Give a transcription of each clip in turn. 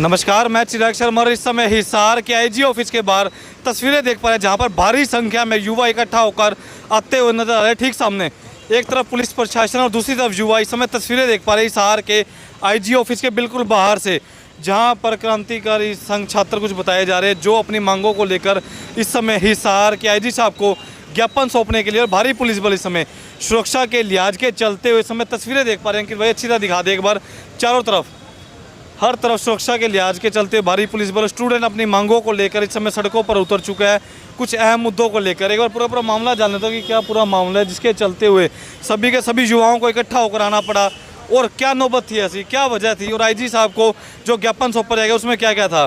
नमस्कार, मैं चिराग शर्मा और इस समय हिसार के आईजी ऑफिस के बाहर तस्वीरें देख पा रहे हैं जहां पर भारी संख्या में युवा इकट्ठा होकर आते हुए नजर आ रहे हैं। ठीक सामने एक तरफ पुलिस प्रशासन और दूसरी तरफ युवा। इस समय तस्वीरें देख पा रहे हैं हिसार के आईजी ऑफिस के बिल्कुल बाहर से, जहां पर क्रांतिकारी संघ छात्र कुछ बताए जा रहे हैं जो अपनी मांगों को लेकर इस समय हिसार के आईजी साहब को ज्ञापन सौंपने के लिए, और भारी पुलिस बल इस समय सुरक्षा के लिहाज के चलते हुए समय तस्वीरें देख पा रहे हैं कि भाई अच्छी तरह दिखा दे एक बार। चारों तरफ हर तरफ सुरक्षा के लिहाज के चलते भारी पुलिस बल, स्टूडेंट अपनी मांगों को लेकर इस समय सड़कों पर उतर चुका है कुछ अहम मुद्दों को लेकर। एक बार पूरा मामला जान लेता हूँ कि क्या पूरा मामला है जिसके चलते हुए सभी के सभी युवाओं को इकट्ठा होकर आना पड़ा, और क्या नौबत थी, ऐसी क्या वजह थी, और आईजी साहब को जो ज्ञापन सौंपा जाएगा उसमें क्या क्या था।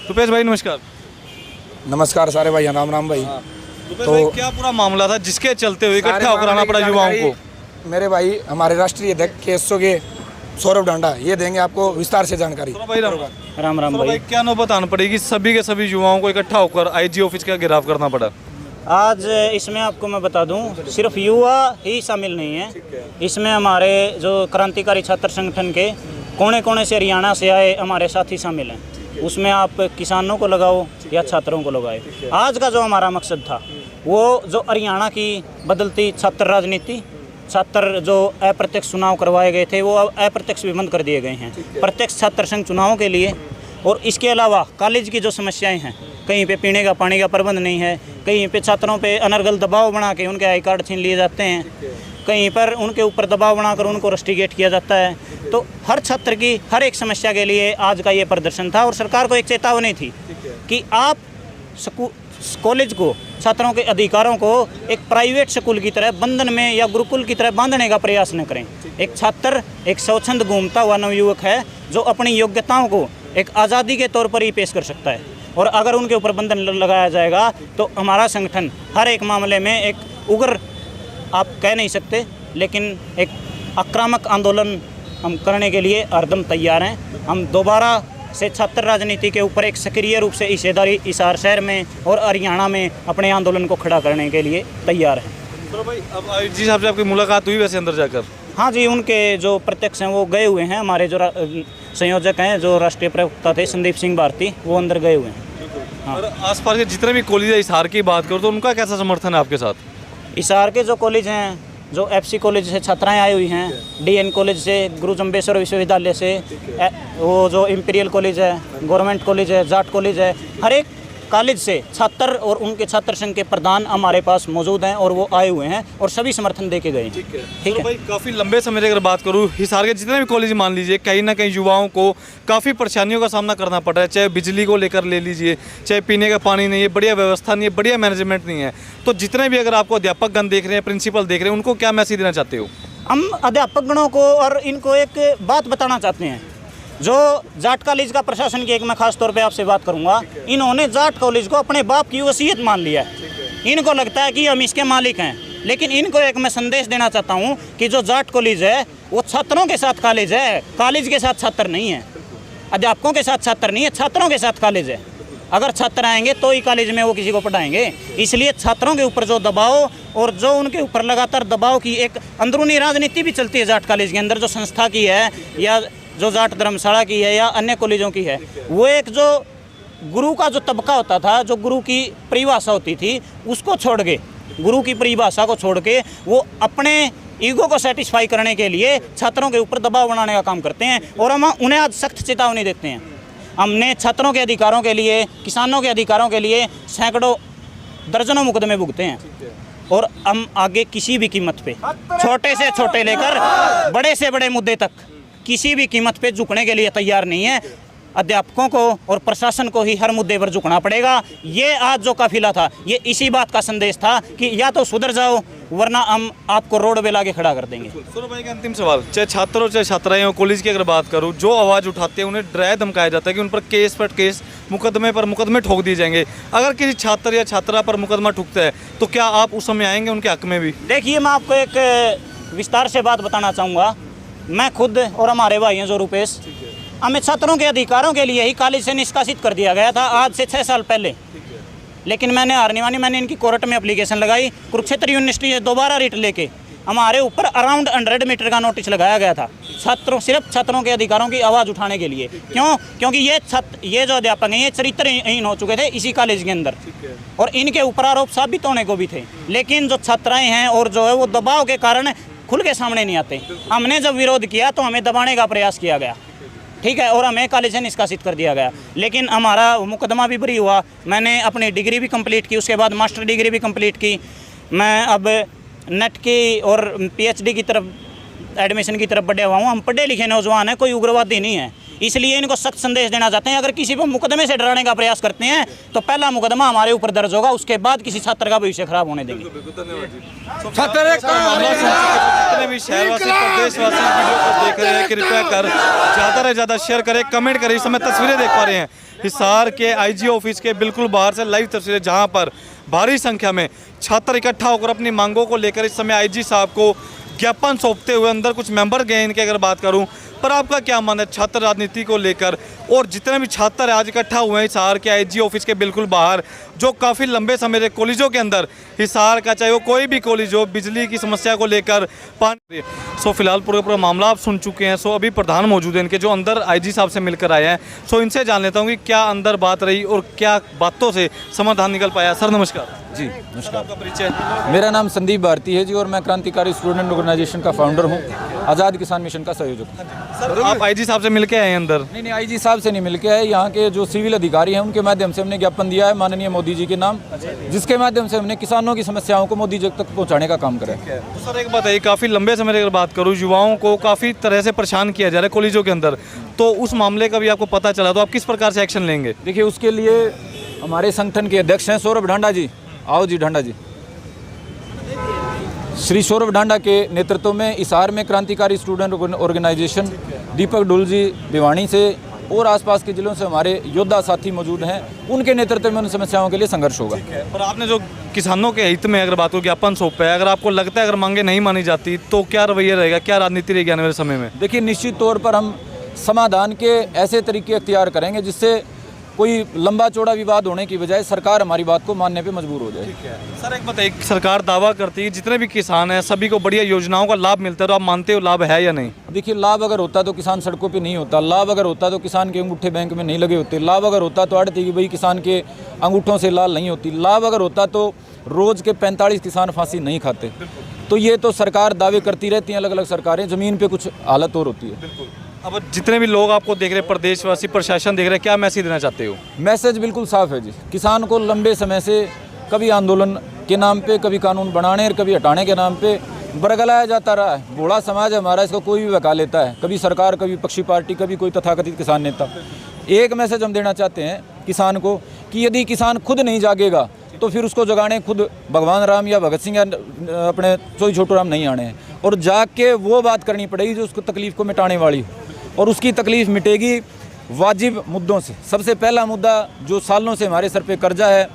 रुपेश भाई नमस्कार। नमस्कार सारे भाई, राम भाई। तो भाई, क्या पूरा मामला था जिसके चलते हुए इकट्ठा होकर आना पड़ा युवाओं को। मेरे भाई हमारे राष्ट्रीय अध्यक्ष केएसओ के सौरभ डांडा ये देंगे आपको विस्तार से जानकारी। राम भाई, क्या नौबत आना पड़ेगी, सभी के सभी युवाओं को इकट्ठा होकर आईजी ऑफिस का घेराव करना पड़ा। आज इसमें आपको मैं बता दूं, सिर्फ युवा ही शामिल नहीं है, इसमें हमारे जो क्रांतिकारी छात्र संगठन के कोने कोने से, हरियाणा से आए हमारे साथी शामिल हैं। उसमें आप किसानों को लगाओ या छात्रों को लगाए। आज का जो हमारा मकसद था वो जो हरियाणा की बदलती छात्र राजनीति, छात्र जो अप्रत्यक्ष चुनाव करवाए गए थे वो अप्रत्यक्ष भी बंद कर दिए गए हैं प्रत्यक्ष छात्र संघ चुनावों के लिए। और इसके अलावा कॉलेज की जो समस्याएं हैं, कहीं पे पीने का पानी का प्रबंध नहीं है, कहीं पे छात्रों पे अनर्गल दबाव बना के उनके आई कार्ड छीन लिए जाते हैं, कहीं पर उनके ऊपर दबाव बनाकर उनको रस्टिकेट किया जाता है। तो हर छात्र की हर एक समस्या के लिए आज का ये प्रदर्शन था, और सरकार को एक चेतावनी थी कि आप कॉलेज को, छात्रों के अधिकारों को एक प्राइवेट स्कूल की तरह बंधन में या गुरुकुल की तरह बांधने का प्रयास न करें। एक छात्र एक स्वच्छंद घूमता हुआ नवयुवक है जो अपनी योग्यताओं को एक आज़ादी के तौर पर ही पेश कर सकता है, और अगर उनके ऊपर बंधन लगाया जाएगा तो हमारा संगठन हर एक मामले में एक उग्र, आप कह नहीं सकते, लेकिन एक आक्रामक आंदोलन हम करने के लिए हरदम तैयार हैं। हम दोबारा से छात्र राजनीति के ऊपर एक सक्रिय रूप से हिस्सेदारी हिसार शहर में और हरियाणा में अपने आंदोलन को खड़ा करने के लिए तैयार हैं। तो भाई अब आईजी साहब से आपकी मुलाकात हुई वैसे अंदर जाकर? हाँ जी, उनके जो प्रत्यक्ष हैं वो गए हुए हैं। हमारे जो संयोजक हैं, जो राष्ट्रीय प्रवक्ता थे संदीप सिंह भारती, वो अंदर गए हुए हैं। हाँ। और आसपास के जितने भी कॉलेज है हिसार की बात करो तो उनका कैसा समर्थन है आपके साथ? हिसार के जो कॉलेज हैं, जो एफसी कॉलेज से छात्राएं आई हुई हैं, डीएन कॉलेज से, गुरु जम्बेश्वर विश्वविद्यालय से, वो जो इंपीरियल कॉलेज है, गवर्नमेंट कॉलेज है, जाट कॉलेज है, हर एक कॉलेज से छात्र और उनके छात्र संघ के प्रधान हमारे पास मौजूद हैं और वो आए हुए हैं और सभी समर्थन दे के गए। ठीक है भाई, काफ़ी लंबे समय की अगर बात करूँ, हिसार के जितने भी कॉलेज मान लीजिए, कहीं ना कहीं युवाओं को काफ़ी परेशानियों का सामना करना पड़ रहा है। चाहे बिजली को लेकर ले लीजिए, चाहे पीने का पानी नहीं है, बढ़िया व्यवस्था नहीं है, बढ़िया मैनेजमेंट नहीं है। तो जितने भी अगर आपको अध्यापक गण देख रहे हैं, प्रिंसिपल देख रहे हैं, उनको क्या मैसेज देना चाहते हो? हम अध्यापक गणों को और इनको एक बात बताना चाहते हैं। जो जाट कॉलेज का प्रशासन की एक मैं खास तौर पे आपसे बात करूंगा, इन्होंने जाट कॉलेज को अपने बाप की वसीयत मान लिया है। इनको लगता है कि हम इसके मालिक हैं, लेकिन इनको एक मैं संदेश देना चाहता हूं कि जो जाट कॉलेज है वो छात्रों के साथ कॉलेज है, कॉलेज के साथ छात्र नहीं है, अध्यापकों के साथ छात्र नहीं है, छात्रों के साथ कॉलेज है। अगर छात्र आएंगे तो ही कॉलेज में वो किसी को पढ़ाएंगे। इसलिए छात्रों के ऊपर जो दबाव और जो उनके ऊपर लगातार दबाव की एक अंदरूनी राजनीति भी चलती है जाट कॉलेज के अंदर, जो संस्था की है या जो जाट धर्मशाला की है या अन्य कॉलेजों की है, वो एक जो गुरु का जो तबका होता था, जो गुरु की परिभाषा होती थी, उसको छोड़ के, गुरु की परिभाषा को छोड़ के वो अपने ईगो को सेटिस्फाई करने के लिए छात्रों के ऊपर दबाव बनाने का काम करते हैं। और हम उन्हें आज सख्त चेतावनी देते हैं। हमने छात्रों के अधिकारों के लिए, किसानों के अधिकारों के लिए सैकड़ों दर्जनों मुकदमे भुगते हैं, और हम आगे किसी भी कीमत पे, छोटे से छोटे लेकर बड़े से बड़े मुद्दे तक किसी भी कीमत पे झुकने के लिए तैयार नहीं है। अध्यापकों को और प्रशासन को ही हर मुद्दे पर झुकना पड़ेगा। ये आज जो काफिला था, ये इसी बात का संदेश था कि या तो सुधर जाओ, वरना हम आपको रोड पे लाके खड़ा कर देंगे। सौरभ भाई का अंतिम सवाल, चाहे छात्र हो चाहे छात्राएं हो, कॉलेज की अगर बात करूं, जो आवाज़ उठाते हैं उन्हें डराया धमकाया जाता है कि उन पर केस पर केस, मुकदमे पर मुकदमे ठोक दिए जाएंगे। अगर किसी छात्र या छात्रा पर मुकदमा ठुकता है तो क्या आप उस समय आएंगे उनके हक में भी? देखिए, मैं आपको एक विस्तार से बात बताना चाहूँगा। मैं खुद और हमारे भाई हैं जो रुपेश, हमें छात्रों के अधिकारों के लिए ही कॉलेज से निष्कासित कर दिया गया था आज से 6 साल पहले। लेकिन मैंने हार नहीं मानी, मैंने इनकी कोर्ट में एप्लीकेशन लगाई, कुरुक्षेत्र यूनिवर्सिटी से दोबारा रिट लेके हमारे ऊपर अराउंड 100 मीटर का नोटिस लगाया गया था सिर्फ छात्रों के अधिकारों की आवाज़ उठाने के लिए। क्यों? क्योंकि ये जो अध्यापक हैं ये चरित्रहीन हो चुके थे इसी कॉलेज के अंदर, और इनके ऊपर आरोप साबित होने को भी थे, लेकिन जो छात्राएं हैं और जो है वो दबाव के कारण खुल के सामने नहीं आते। हमने जब विरोध किया तो हमें दबाने का प्रयास किया गया, ठीक है, और हमें कॉलेज से निष्कासित कर दिया गया। लेकिन हमारा मुकदमा भी बरी हुआ, मैंने अपनी डिग्री भी कंप्लीट की, उसके बाद मास्टर डिग्री भी कंप्लीट की। मैं अब नेट की और पीएचडी की तरफ एडमिशन की तरफ बढ़े हुआ हूँ। हम पढ़े लिखे नौजवान हैं, कोई उग्रवादी नहीं है, इसलिए इनको सख्त संदेश देना चाहते हैं। अगर किसी को मुकदमे से डराने का प्रयास करते हैं तो पहला मुकदमा हमारे ऊपर दर्ज होगा, उसके बाद किसी छात्र का भविष्य खराब होने देंगे। जितने भी शहरवासी प्रदेशवासी वीडियो को देख रहे हैं कृपया कर ज़्यादा से ज़्यादा शेयर करें, कमेंट करें। इस समय तस्वीरें देख पा रहे हैं हिसार के आईजी ऑफिस के बिल्कुल बाहर से लाइव तस्वीरें, जहां पर भारी संख्या में छात्र इकट्ठा होकर अपनी मांगों को लेकर इस समय आईजी साहब को ज्ञापन सौंपते हुए अंदर कुछ मेंबर गए इनके। अगर बात करूं, पर आपका क्या मानना है छात्र राजनीति को लेकर, और जितने भी छात्र आज इकट्ठा हुए हैं हिसार के आईजी ऑफिस के बिल्कुल बाहर, जो काफ़ी लंबे समय से कॉलेजों के अंदर हिसार का चाहे वो कोई भी कॉलेज हो, बिजली की समस्या को लेकर पानी। सो फिलहाल पूरा मामला आप सुन चुके हैं। सो अभी प्रधान मौजूद हैं इनके, जो अंदर आईजी साहब से मिलकर आए हैं। सो इनसे जान लेता हूँ कि क्या अंदर बात रही और क्या बातों से समाधान निकल पाया। सर नमस्कार। जी नमस्कार। आपका परिचय? मेरा नाम संदीप भारती है जी, और मैं क्रांतिकारी स्टूडेंट ऑर्गेनाइजेशन का फाउंडर हूँ, आज़ाद किसान मिशन का संयोजक। सर आप आईजी साहब से मिलके आए हैं अंदर? नहीं, आईजी साहब से नहीं मिलके आए, यहाँ के जो सिविल अधिकारी हैं उनके माध्यम से हमने ज्ञापन दिया है माननीय मोदी जी के नाम, जिसके माध्यम से हमने किसानों की समस्याओं को मोदी जी तक पहुँचाने का काम करा है। तो सर एक बात है, काफ़ी लंबे समय की अगर बात करूँ, युवाओं को काफ़ी तरह से परेशान किया जा रहा है कॉलेजों के अंदर, तो उस मामले का भी आपको पता चला, तो आप किस प्रकार से एक्शन लेंगे? देखिए, उसके लिए हमारे संगठन के अध्यक्ष हैं सौरभ ढांडा जी। आओ जी ढांडा जी। श्री सौरभ ढांडा के नेतृत्व में हिसार में क्रांतिकारी स्टूडेंट ऑर्गेनाइजेशन दीपक डुल जी भिवानी से और आसपास के जिलों से हमारे योद्धा साथी मौजूद हैं, उनके नेतृत्व में उन समस्याओं के लिए संघर्ष होगा। पर आपने जो किसानों के हित में अगर बात हो ज्ञापन सौंपा है, अगर आपको लगता है अगर मांगे नहीं मानी जाती तो क्या रवैया रहेगा, क्या राजनीति रहेगी आने वाले समय में? देखिए, निश्चित तौर पर हम समाधान के ऐसे तरीके अख्तियार करेंगे जिससे कोई लंबा चौड़ा विवाद होने की बजाय सरकार हमारी बात को मानने पे मजबूर हो जाए। सर एक बताइए, सरकार दावा करती है जितने भी किसान हैं सभी को बढ़िया योजनाओं का लाभ मिलता है, तो आप मानते हो लाभ है या नहीं? देखिए, लाभ अगर होता तो किसान सड़कों पे नहीं होता, लाभ अगर होता तो किसान के अंगूठे बैंक में नहीं लगे होते, लाभ अगर होता तो आड़ती की भाई किसान के अंगूठों से लाल नहीं होती, लाभ अगर होता तो रोज़ के 45 किसान फांसी नहीं खाते। तो ये तो सरकार दावे करती रहती हैं, अलग अलग सरकारें, ज़मीन पर कुछ हालत और होती है। अब जितने भी लोग आपको देख रहे हैं, प्रदेशवासी प्रशासन देख रहे हैं, क्या मैसेज देना चाहते हो? मैसेज बिल्कुल साफ है जी। किसान को लंबे समय से कभी आंदोलन के नाम पे, कभी कानून बनाने और कभी हटाने के नाम पे बरगलाया जाता रहा है। बूढ़ा समाज है हमारा, इसको कोई भी बका लेता है, कभी सरकार, कभी पक्षी पार्टी, कभी कोई तथाकथित किसान नेता। एक मैसेज हम देना चाहते हैं किसान को कि यदि किसान खुद नहीं जागेगा तो फिर उसको जगाने खुद भगवान राम या भगत सिंह या अपने चोई छोटू राम नहीं आने हैं, और जाग के वो बात करनी पड़ेगी जो उसको तकलीफ़ को मिटाने वाली हो, और उसकी तकलीफ़ मिटेगी वाजिब मुद्दों से। सबसे पहला मुद्दा जो सालों से हमारे सर पे कर्जा है,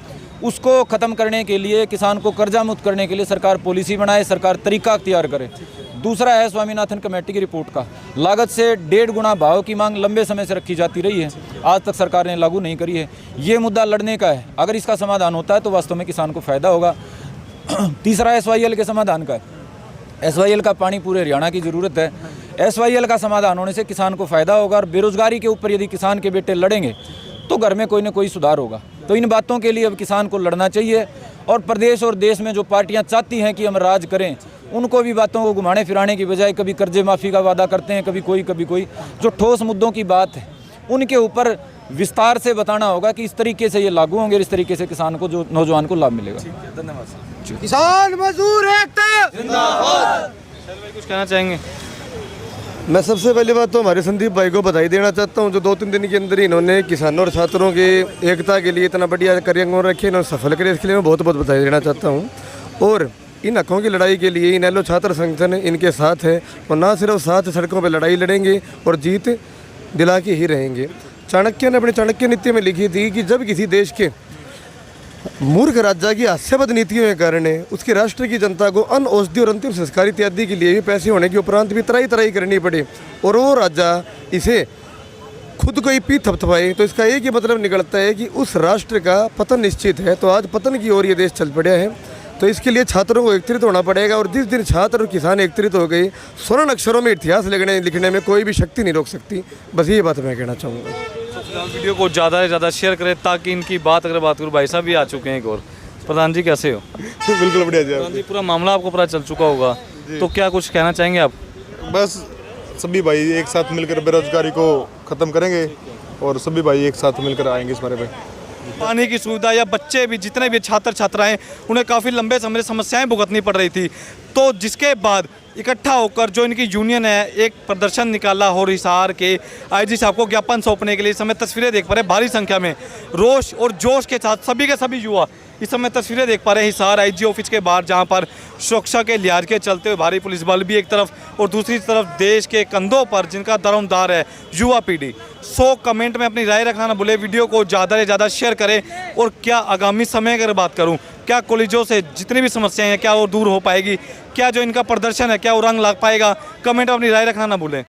उसको ख़त्म करने के लिए, किसान को कर्जा मुक्त करने के लिए सरकार पॉलिसी बनाए, सरकार तरीका अख्तियार करे। दूसरा है स्वामीनाथन कमेटी की रिपोर्ट का, लागत से 1.5 गुना भाव की मांग लंबे समय से रखी जाती रही है, आज तक सरकार ने लागू नहीं करी है। ये मुद्दा लड़ने का है, अगर इसका समाधान होता है तो वास्तव में किसान को फ़ायदा होगा। तीसरा SYL के समाधान का है। SYL का पानी पूरे हरियाणा की ज़रूरत है। SYL का समाधान होने से किसान को फ़ायदा होगा, और बेरोज़गारी के ऊपर यदि किसान के बेटे लड़ेंगे तो घर में कोई ना कोई सुधार होगा। तो इन बातों के लिए अब किसान को लड़ना चाहिए, और प्रदेश और देश में जो पार्टियां चाहती हैं कि हम राज करें, उनको भी बातों को घुमाने फिराने की बजाय कभी कर्जे माफ़ी का वादा करते हैं, कभी कोई जो ठोस मुद्दों की बात है उनके ऊपर विस्तार से बताना होगा कि इस तरीके से ये लागू होंगे, इस तरीके से किसान को, जो नौजवान को लाभ मिलेगा। धन्यवाद। किसान मजदूर एकता जिंदाबाद। कुछ कहना चाहेंगे? मैं सबसे पहली बात तो हमारे संदीप भाई को बधाई देना चाहता हूं, जो 2-3 दिन के अंदर इन्होंने किसानों और छात्रों की एकता के लिए इतना बढ़िया कार्यक्रम रखे, इन्होंने सफल करे, इसके लिए मैं बहुत बहुत बधाई देना चाहता हूं। और इन हकों की लड़ाई के लिए इनेलो छात्र संगठन इनके साथ है, और ना सिर्फ साथ सड़कों पर लड़ाई लड़ेंगे और जीत दिला के ही रहेंगे। चाणक्य ने अपनी चाणक्य नीति में लिखी थी कि जब किसी देश के मूर्ख राजा की हास्यवद नीतियों के कारण उसके राष्ट्र की जनता को अन्न, औषधि और अंतिम संस्कार इत्यादि के लिए भी पैसे होने के उपरांत भी तराई करनी पड़े, और वो राजा इसे खुद को ही पीठ थपथपाए, तो इसका एक ही मतलब निकलता है कि उस राष्ट्र का पतन निश्चित है। तो आज पतन की ओर ये देश चल पड़ा है। तो इसके लिए छात्रों को एकत्रित होना पड़ेगा, और जिस दिन छात्र और किसान एकत्रित हो गई, स्वर्ण अक्षरों में इतिहास लिखने में कोई भी शक्ति नहीं रोक सकती। बस ये बात मैं कहना चाहूँगा। वीडियो को ज़्यादा से ज़्यादा शेयर करें ताकि इनकी बात अगर बात करूँ, भाई साहब भी आ चुके हैं एक और। प्रधान जी कैसे हो? बिल्कुल बढ़िया जी। प्रधान जी पूरा मामला आपको पता चल चुका होगा, तो क्या कुछ कहना चाहेंगे आप? बस सभी भाई एक साथ मिलकर बेरोजगारी को ख़त्म करेंगे और सभी भाई एक साथ मिलकर आएंगे इस बारे में। पानी की सुविधा या बच्चे भी जितने भी छात्र छात्राएं, उन्हें काफ़ी लंबे समय से समस्याएं भुगतनी पड़ रही थी, तो जिसके बाद इकट्ठा होकर जो इनकी यूनियन है एक प्रदर्शन निकाला और हिसार के आईजी साहब को ज्ञापन सौंपने के लिए। इस समय तस्वीरें देख पा रहे हैं, भारी संख्या में रोष और जोश के साथ सभी के सभी युवा इस समय तस्वीरें देख पा रहे हैं हिसार आईजी ऑफिस के बाहर, जहां पर सुरक्षा के लिहाज के चलते हुए भारी पुलिस बल भी एक तरफ और दूसरी तरफ देश के कंधों पर जिनका दरोमदार है युवा पीढ़ी। सो कमेंट में अपनी राय रखना ना भूले, वीडियो को ज़्यादा से ज़्यादा शेयर करें। और क्या आगामी समय की अगर बात करूं, क्या कॉलेजों से जितनी भी समस्याएं हैं क्या वो दूर हो पाएगी, क्या जो इनका प्रदर्शन है क्या वो रंग ला पाएगा, कमेंट में अपनी राय रखना ना भूलें।